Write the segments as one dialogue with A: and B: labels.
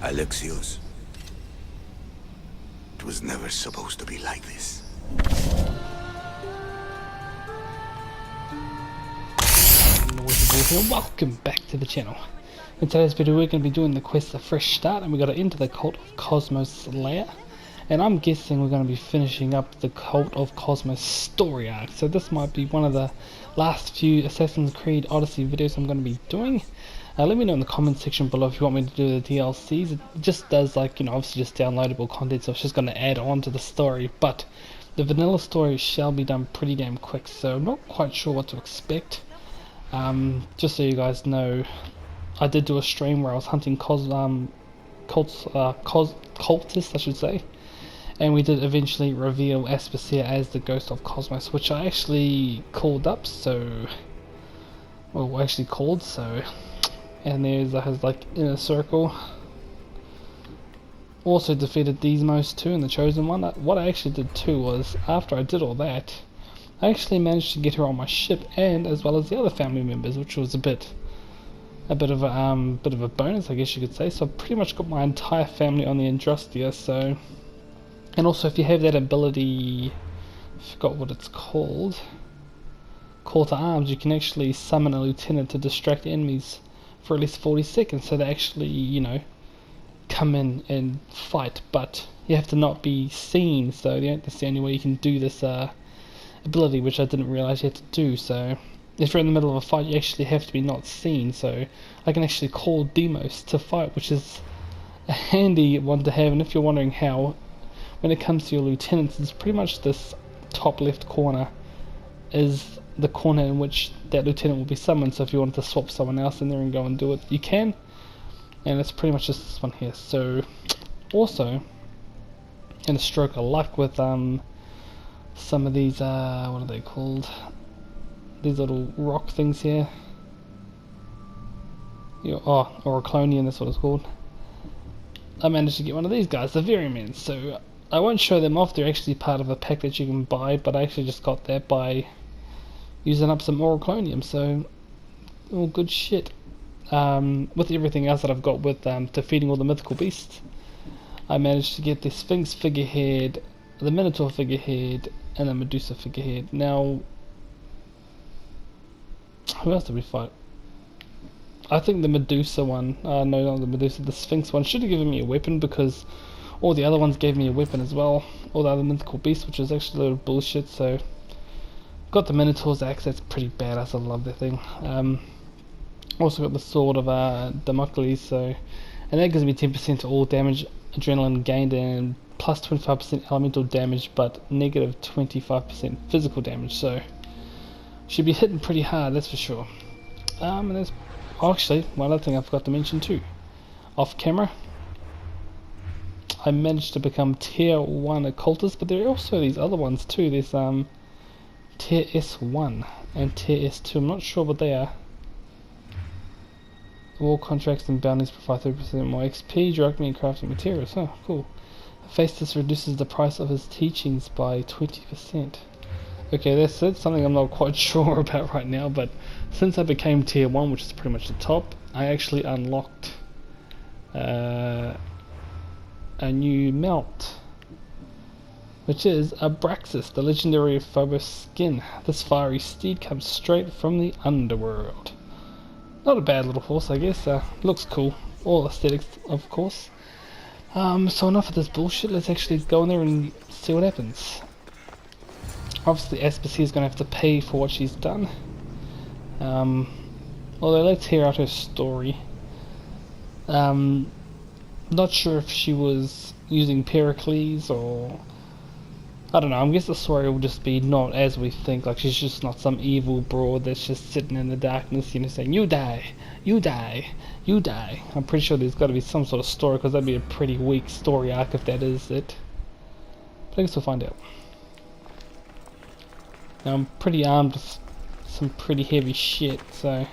A: Alexios, it was never supposed to be like this.
B: Welcome back to the channel. In today's video we're going to be doing the quest of Fresh Start, and we got to enter the Cult of Kosmos layer, and I'm guessing we're going to be finishing up the Cult of Kosmos story arc. So this might be one of the last few Assassin's Creed Odyssey videos I'm going to be doing. Let me know in the comment section below if you want me to do the DLCs. It just does, like, you know, obviously just downloadable content, so it's just going to add on to the story, but the vanilla story shall be done pretty damn quick, so I'm not quite sure what to expect. Just so you guys know, I did do a stream where I was hunting cultists, I should say, and we did eventually reveal Aspasia as the Ghost of Kosmos, which I actually called up, so, well, actually called, so, and there's like inner circle. Also defeated Desmos too, and the Chosen One. What I actually did too was, after I did all that, I actually managed to get her on my ship, and as well as the other family members, which was a bit of a bonus, I guess you could say. So I pretty much got my entire family on the Androstia. So, and also if you have that ability, I forgot what it's called, Call to Arms, you can actually summon a lieutenant to distract enemies for at least 40 seconds, so they actually, you know, come in and fight, but you have to not be seen. So that's the only way you can do this ability, which I didn't realize you had to do. So if you're in the middle of a fight, you actually have to be not seen, so I can actually call Demos to fight, which is a handy one to have. And if you're wondering how, when it comes to your lieutenants, it's pretty much this top left corner is the corner in which that lieutenant will be summoned. So if you wanted to swap someone else in there and go and do it, you can, and it's pretty much just this one here. So also, in a stroke of luck with some of these, what are they called? These little rock things here. Oriclonian, that's what it's called. I managed to get one of these guys, the Verymen. So I won't show them off, they're actually part of a pack that you can buy, but I actually just got that by using up some Oriclonium, so all good shit. With everything else that I've got with defeating all the mythical beasts, I managed to get the Sphinx figurehead, the Minotaur figurehead, and a Medusa figurehead. Now, who else did we fight? I think the Medusa one, no, not the Medusa, the Sphinx one should have given me a weapon, because all the other ones gave me a weapon as well, all the other mythical beasts, which is actually a load of bullshit. So got the Minotaur's axe, that's pretty badass, I love that thing. Also got the sword of Damocles, so, and that gives me 10% to all damage, adrenaline gained, and plus 25% elemental damage, but negative 25% physical damage, so should be hitting pretty hard, that's for sure. And there's actually one other thing I forgot to mention too. Off camera, I managed to become tier 1 occultist, but there are also these other ones too. There's tier S1 and tier S2. I'm not sure what they are. All contracts and bounties provide 30% more XP, directly and crafting materials. Oh, cool. Hephaestus reduces the price of his teachings by 20%. Okay, that's something I'm not quite sure about right now, but since I became tier 1, which is pretty much the top, I actually unlocked a new mount, which is Abraxas, the legendary Phobos skin. This fiery steed comes straight from the underworld. Not a bad little horse, I guess. Looks cool. All aesthetics, of course. So enough of this bullshit. Let's actually go in there and see what happens. Obviously, Aspasia is going to have to pay for what she's done. Although, let's hear out her story. Not sure if she was using Pericles or, I don't know. I guess the story will just be not as we think. Like, she's just not some evil broad that's just sitting in the darkness, you know, saying, "You die, you die, you die." I'm pretty sure there's got to be some sort of story, because that'd be a pretty weak story arc if that is it. But I guess we'll find out. Now, I'm pretty armed with some pretty heavy shit, so.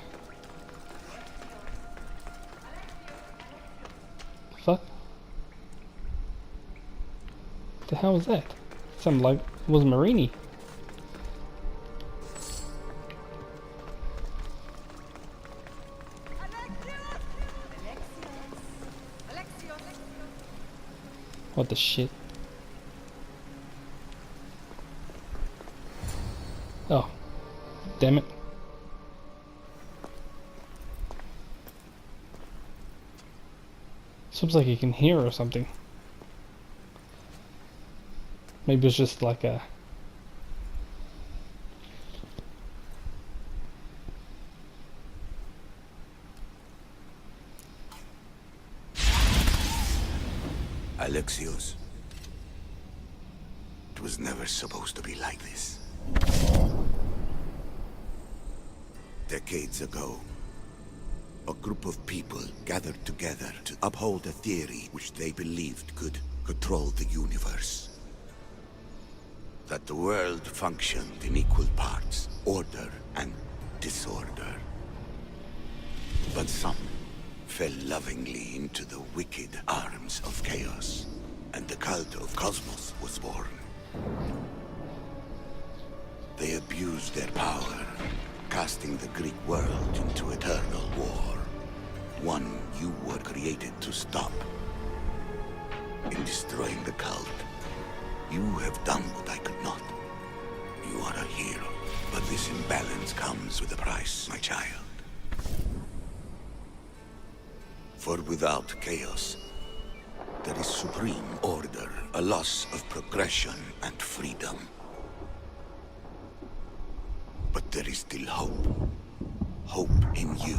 B: Fuck. What the hell was that? Sounded like it was Marini.
C: Alexios
B: What the shit? Oh, damn it. Seems like you can hear or something. Maybe it's just like a...
A: Alexios. It was never supposed to be like this. Decades ago, a group of people gathered together to uphold a theory which they believed could control the universe. That the world functioned in equal parts, order and disorder. But some fell lovingly into the wicked arms of chaos, and the cult of Kosmos was born. They abused their power, casting the Greek world into eternal war. One you were created to stop. In destroying the cult, you have done what I could not. You are a hero, but this imbalance comes with a price, my child. For without chaos, there is supreme order, a loss of progression and freedom. But there is still hope. Hope in you.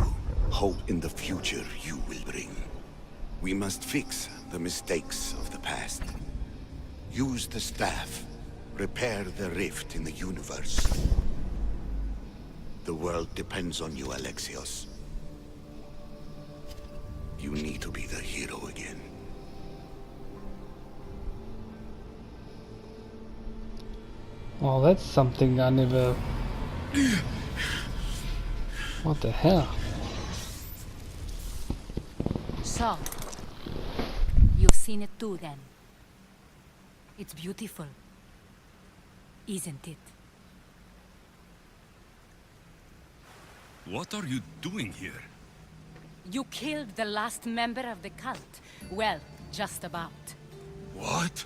A: Hope in the future you will bring. We must fix the mistakes of the past. Use the staff. Repair the rift in the universe. The world depends on you, Alexios. You need to be the hero again.
B: Oh, that's something I never... What the hell?
C: So, you've seen it too then. It's beautiful, isn't it?
D: What are you doing here?
C: You killed the last member of the cult. Well, just about.
D: What?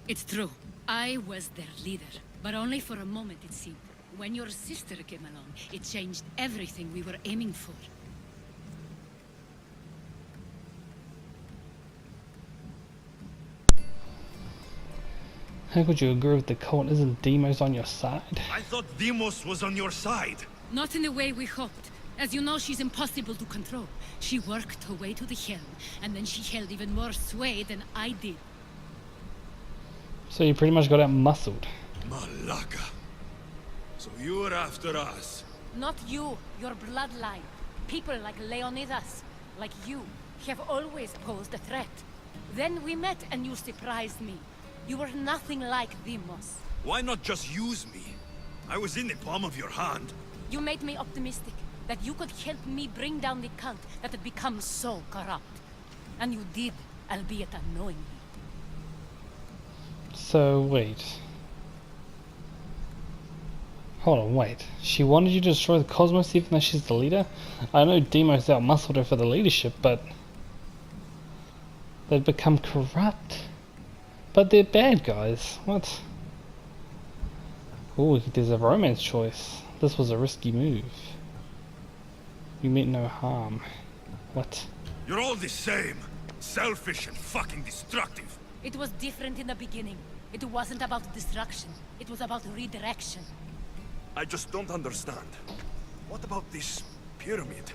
E: It's true. I was their leader, but only for a moment it seemed. When your sister came along, it changed everything we were aiming for.
B: How could you agree with the cult? Isn't Demos on your side?
D: I thought Demos was on your side.
E: Not in the way we hoped. As you know, she's impossible to control. She worked her way to the helm, and then she held even more sway than I did.
B: So you pretty much got out muscled.
D: Malaka. So you were after us.
C: Not you, your bloodline. People like Leonidas, like you, have always posed a threat. Then we met and you surprised me. You were nothing like Demos.
D: Why not just use me? I was in the palm of your hand.
C: You made me optimistic that you could help me bring down the cult that had become so corrupt. And you did, albeit unknowingly.
B: So, wait. Hold on, wait. She wanted you to destroy the Cosmos even though she's the leader? I know Demos out-muscled her for the leadership, but... they've become corrupt. But they're bad guys. What? Ooh, there's a romance choice. This was a risky move. You meant no harm. What?
D: You're all the same. Selfish and fucking destructive.
C: It was different in the beginning. It wasn't about destruction. It was about redirection.
D: I just don't understand. What about this pyramid?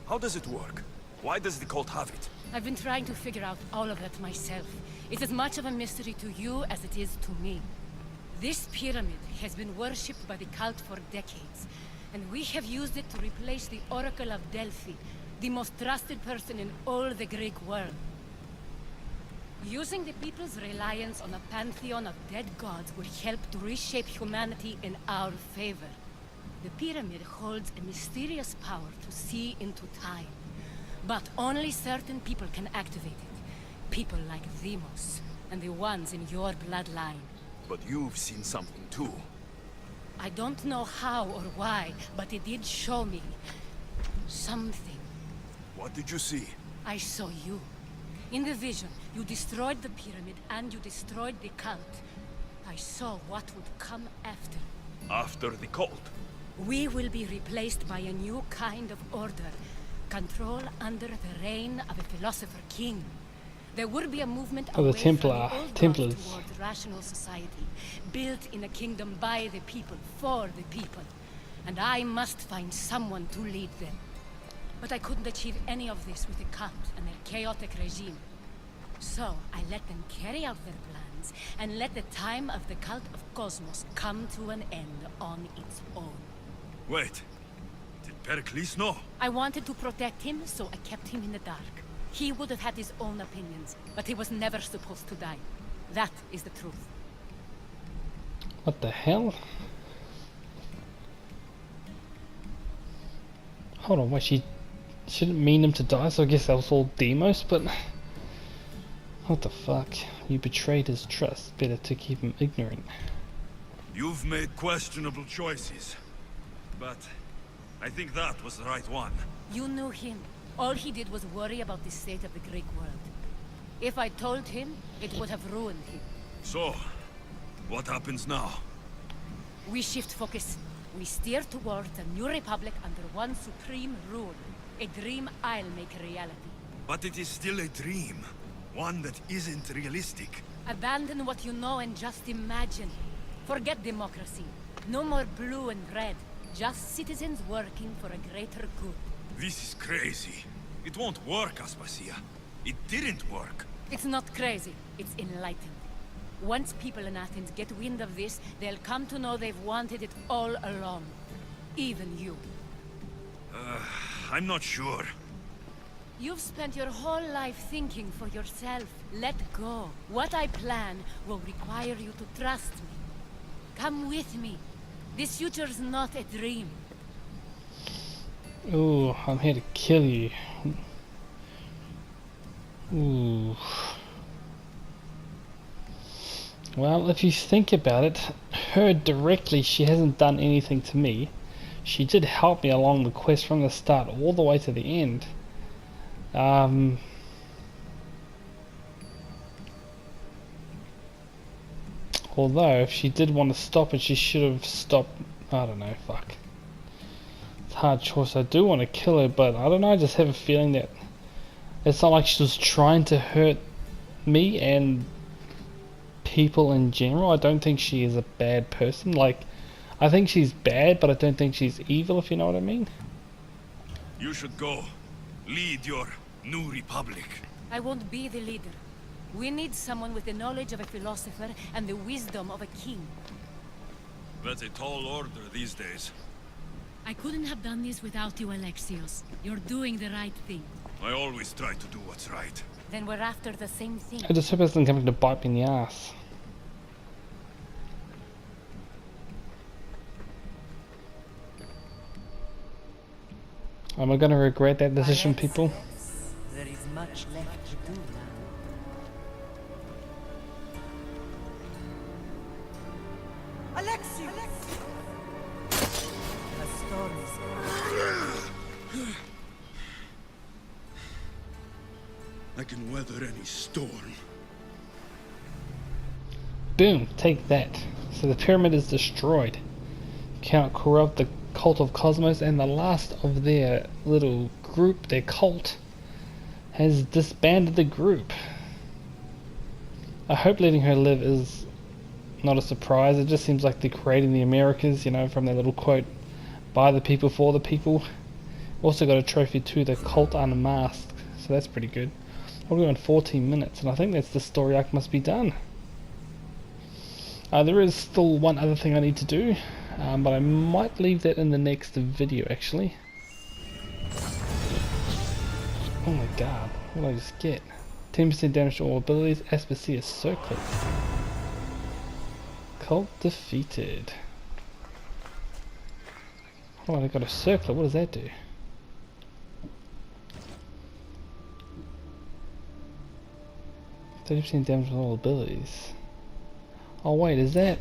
D: How does it work? Why does the cult have it?
C: I've been trying to figure out all of that myself. It's as much of a mystery to you as it is to me. This pyramid has been worshipped by the cult for decades, and we have used it to replace the Oracle of Delphi, the most trusted person in all the Greek world. Using the people's reliance on a pantheon of dead gods would help to reshape humanity in our favor. The pyramid holds a mysterious power to see into time, but only certain people can activate it. People like Demos, and the ones in your bloodline.
D: But you've seen something too.
C: I don't know how or why, but it did show me something.
D: What did you see?
C: I saw you. In the vision, you destroyed the pyramid and you destroyed the cult. I saw what would come after.
D: After the cult?
C: We will be replaced by a new kind of order. Control under the reign of a philosopher king. There will be a movement
B: Oh, the
C: away from
B: Templar-
C: the old
B: Templars.
C: gods towards rational society, built in a kingdom by the people, for the people. And I must find someone to lead them. But I couldn't achieve any of this with the cult and their chaotic regime. So I let them carry out their plans, and let the time of the cult of Kosmos come to an end on its own.
D: Wait. Did Pericles know?
C: I wanted to protect him, so I kept him in the dark. He would have had his own opinions, but he was never supposed to die. That is the truth.
B: What the hell? Hold on, wait, she didn't mean him to die, so I guess that was all Demos, but... What the fuck? You betrayed his trust. Better to keep him ignorant.
D: You've made questionable choices. But I think that was the right one.
C: You knew him. All he did was worry about the state of the Greek world. If I told him, it would have ruined him.
D: So, what happens now?
C: We shift focus. We steer towards a new republic under one supreme rule. A dream I'll make a reality.
D: But it is still a dream. One that isn't realistic.
C: Abandon what you know and just imagine. Forget democracy. No more blue and red. Just citizens working for a greater good.
D: This is crazy. It won't work, Aspasia. It didn't work.
C: It's not crazy. It's enlightened. Once people in Athens get wind of this, they'll come to know they've wanted it all along. Even you.
D: I'm not sure.
C: You've spent your whole life thinking for yourself. Let go. What I plan will require you to trust me. Come with me. This future's not a dream.
B: Ooh, I'm here to kill you. Ooh. Well, if you think about it, her directly, she hasn't done anything to me. She did help me along the quest from the start all the way to the end. Although, if she did want to stop it, she should have stopped. I don't know, fuck. It's a hard choice. I do want to kill her, but I don't know, I just have a feeling that it's not like she was trying to hurt me and people in general. I don't think she is a bad person. Like, I think she's bad, but I don't think she's evil, if you know what I mean.
D: You should go. Lead your new republic.
C: I won't be the leader. We need someone with the knowledge of a philosopher and the wisdom of a king.
D: That's a tall order these days.
E: I couldn't have done this without you, Alexios. You're doing the right thing.
D: I always try to do what's right.
C: Then we're after the same thing.
B: I just hope it doesn't come to bite me in the ass. Am I going to regret that decision, people?
F: There is much left to do now. Alexios! The storm is
D: I can weather any storm.
B: Boom, take that. So the pyramid is destroyed. Cannot corrupt the cult of Kosmos, and the last of their little group, their cult, has disbanded the group. I hope letting her live is not a surprise. It just seems like they're creating the Americas, you know, from that little quote, by the people, for the people. Also got a trophy too, the cult unmasked, so that's pretty good. We're on 14 minutes, and I think that's the story arc must be done. There is still one other thing I need to do, but I might leave that in the next video actually. Oh my god, what did I just get? 10% damage to all abilities, Aspasia circlet. Cult defeated. Oh, I got a circlet, what does that do? %30 damage to all abilities. Oh wait, is that?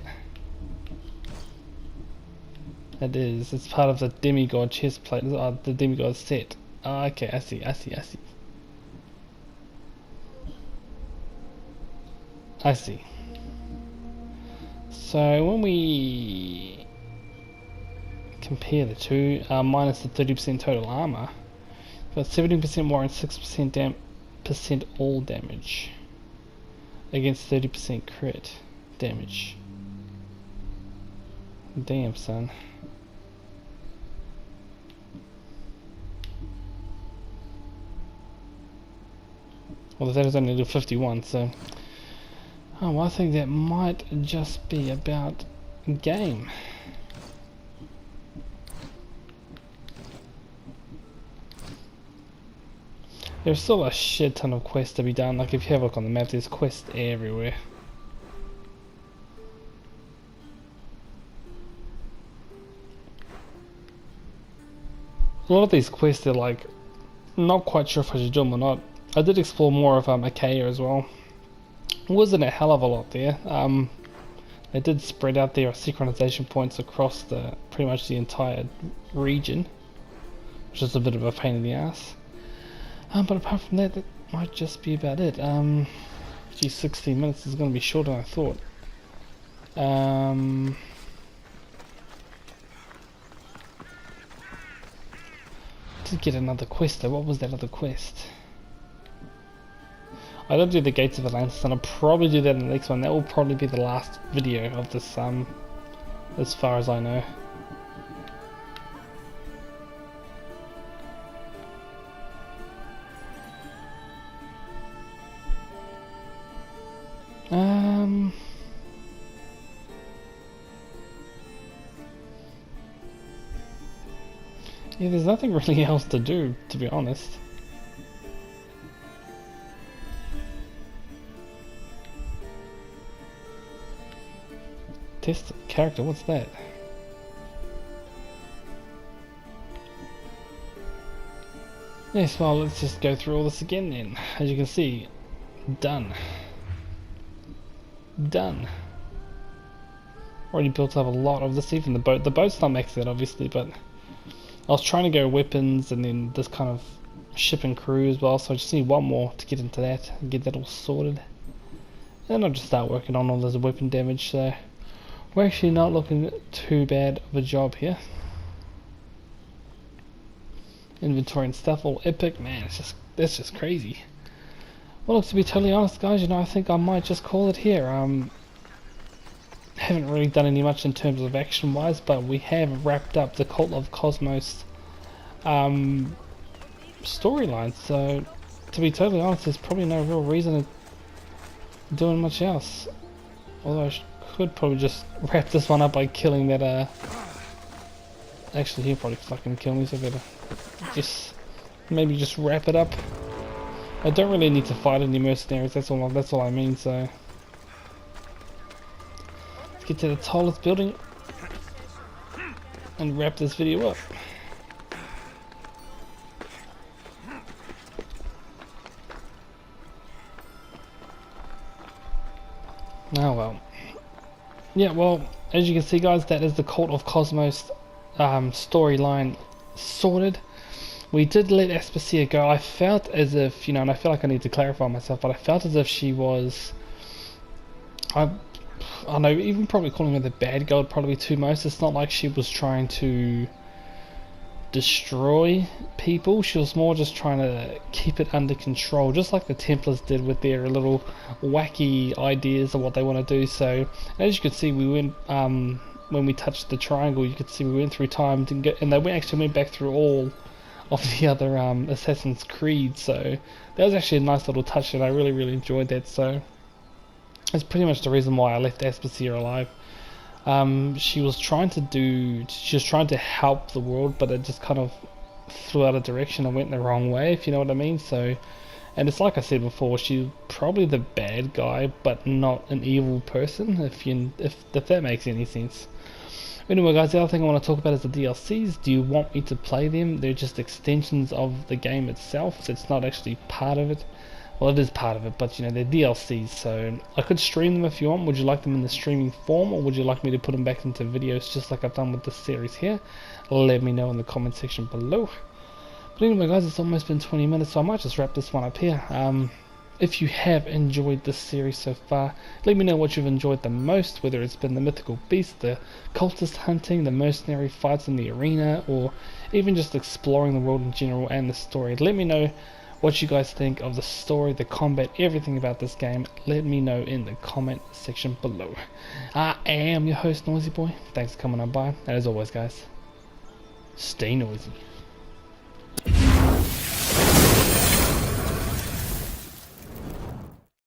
B: That is, it's part of the demigod chest plate, the demigod set. Oh, okay, I see. I see. So when we compare the two, minus the 30% total armor, got 17% more and 6% all damage against 30% crit damage. Damn, son. Well, that is only level 51, so well, I think that might just be about game. There's still a shit ton of quests to be done. Like if you have a look on the map, there's quests everywhere. A lot of these quests are like, not quite sure if I should do them or not. I did explore more of Achaia as well. Wasn't a hell of a lot there. They did spread out their synchronization points across pretty much the entire region, which is a bit of a pain in the ass. But apart from that, that might just be about it. Gee, 16 minutes is going to be shorter than I thought. Did get another quest though. What was that other quest? I don't do the Gates of Atlantis, and I'll probably do that in the next one. That will probably be the last video of this, as far as I know. Yeah, there's nothing really else to do, to be honest. Test character, what's that? Yes, well, let's just go through all this again then. As you can see, done. Done. Already built up a lot of this, even the boat. The boat's not maxed out, obviously, but I was trying to go weapons and then this kind of ship and crew as well, so I just need one more to get into that and get that all sorted. And I'll just start working on all this weapon damage, so we're actually not looking too bad of a job here. Inventory and stuff all epic, man, that's just crazy. Well, look, to be totally honest guys, you know, I think I might just call it here. Haven't really done any much in terms of action wise, but we have wrapped up the Cult of Kosmos storyline, so to be totally honest, there's probably no real reason of doing much else. Although I could probably just wrap this one up by killing that actually he'll probably fucking kill me, so I better maybe just wrap it up. I don't really need to fight any mercenaries, that's all I mean, so let's get to the tallest building and wrap this video up. Oh well. Yeah, well, as you can see guys, that is the Cult of Kosmos storyline sorted. We did let Aspasia go. I felt as if, you know, and I feel like I need to clarify myself, but I felt as if she was, I don't know, even probably calling her the bad girl would probably be too much. It's not like she was trying to destroy people, she was more just trying to keep it under control, just like the Templars did with their little wacky ideas of what they want to do. So as you can see, we went when we touched the triangle, you could see we went through time to get, and they actually went back through all of the other Assassin's Creed, so that was actually a nice little touch and I really enjoyed that. So that's pretty much the reason why I left Aspasia alive. She was trying to help the world, but it just kind of flew out of direction and went the wrong way, if you know what I mean. So, and it's like I said before, she's probably the bad guy, but not an evil person, if that makes any sense. Anyway guys, the other thing I want to talk about is the DLCs. Do you want me to play them? They're just extensions of the game itself, so it's not actually part of it. Well, it is part of it, but you know, they're DLCs, so I could stream them if you want. Would you like them in the streaming form, or would you like me to put them back into videos just like I've done with this series here? Let me know in the comment section below. But anyway guys, it's almost been 20 minutes, so I might just wrap this one up here. if you have enjoyed this series so far, let me know what you've enjoyed the most, whether it's been the mythical beast, the cultist hunting, the mercenary fights in the arena, or even just exploring the world in general and the story. Let me know what you guys think of the story, the combat, everything about this game. Let me know in the comment section below. I am your host, Noisy Boy. Thanks for coming on by, and as always guys, stay noisy.